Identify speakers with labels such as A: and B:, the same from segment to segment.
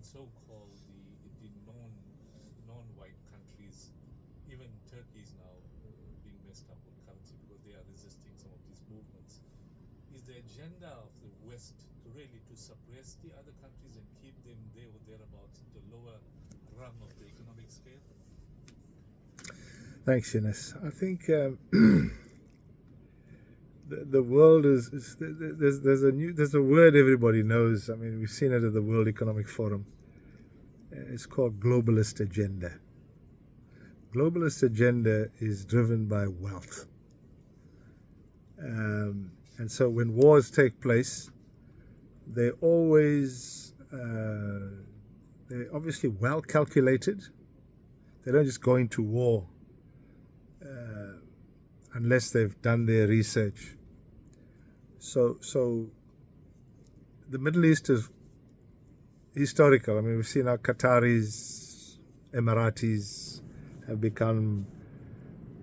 A: so-called the non-white countries, even Turkey is now being messed up with currency because they are resisting some of these movements. Is the agenda of the West to really to suppress the other countries and keep them there or thereabouts in the lower rung of the economic scale?
B: Thanks, Eunice. I think the world is there's a word everybody knows. I mean, we've seen it at the World Economic Forum. It's called globalist agenda. Globalist agenda is driven by wealth, and so when wars take place, they're always they're obviously well calculated. They don't just go into war unless they've done their research. So the Middle East is historical. I mean, we've seen how Qataris, Emiratis have become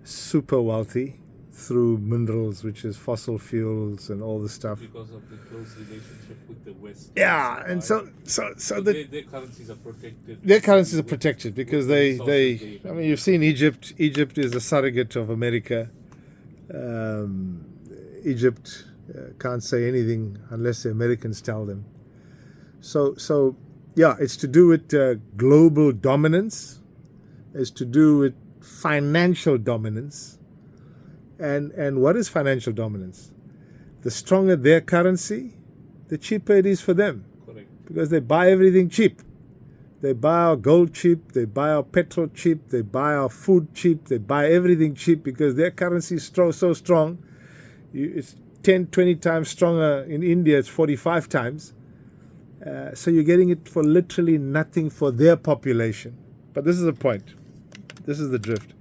B: super wealthy through minerals, which is fossil fuels and all the stuff.
A: Because of the close relationship with the West.
B: Yeah, and so
A: their currencies are protected.
B: Their currencies are protected because they I mean, you've seen Egypt. Egypt is a surrogate of America. Egypt can't say anything unless the Americans tell them. So yeah, it's to do with global dominance. It's to do with financial dominance. And what is financial dominance? The stronger their currency, the cheaper it is for them.
A: Correct.
B: Because they buy everything cheap. They buy our gold cheap, they buy our petrol cheap, they buy our food cheap, they buy everything cheap because their currency is so strong. It's 10, 20 times stronger. In India, it's 45 times. So you're getting it for literally nothing for their population. But this is the point. This is the drift.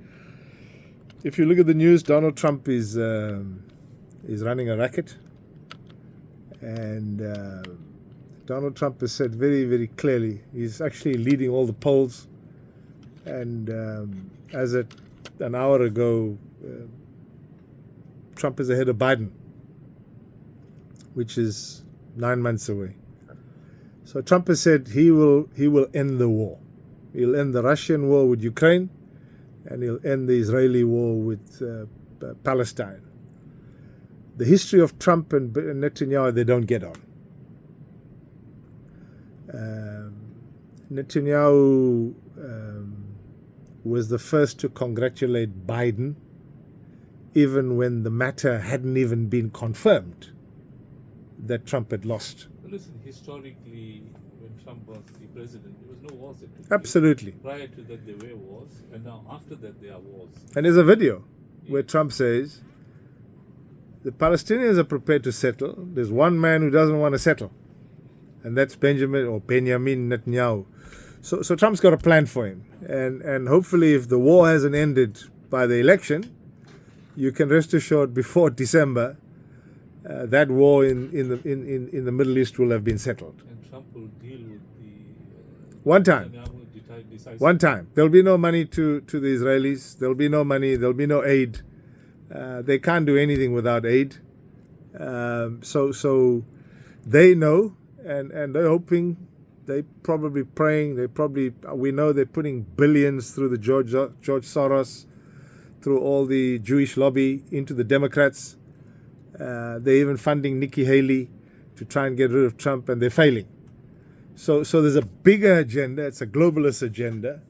B: If you look at the news, Donald Trump is running a racket. And Donald Trump has said very, very clearly, he's actually leading all the polls. And as at an hour ago, Trump is ahead of Biden, which is 9 months away. So Trump has said he will end the war. He'll end the Russian war with Ukraine, and he'll end the Israeli war with Palestine. The history of Trump and Netanyahu, they don't get on. Netanyahu was the first to congratulate Biden, even when the matter hadn't even been confirmed that Trump had lost.
A: Well, listen, historically, when Trump was the president, there was no wars that took place.
B: Absolutely.
A: Prior to that, there were wars, and now after that, there are wars.
B: And there's a video where Trump says, the Palestinians are prepared to settle. There's one man who doesn't want to settle, and that's Benjamin Netanyahu. So Trump's got a plan for him, and hopefully, if the war hasn't ended by the election, you can rest assured before December, that war in the Middle East will have been settled.
A: And Trump will deal with the
B: one time. One time. There'll be no money to the Israelis. There'll be no money. There'll be no aid. They can't do anything without aid. So they know, and they're hoping. They're probably praying. We know they're putting billions through the George Soros, through all the Jewish lobby into the Democrats. They're even funding Nikki Haley to try and get rid of Trump, and they're failing. So there's a bigger agenda. It's a globalist agenda.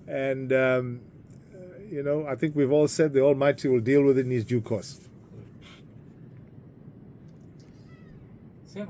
B: And, I think we've all said the Almighty will deal with it in His due course.
A: Sam,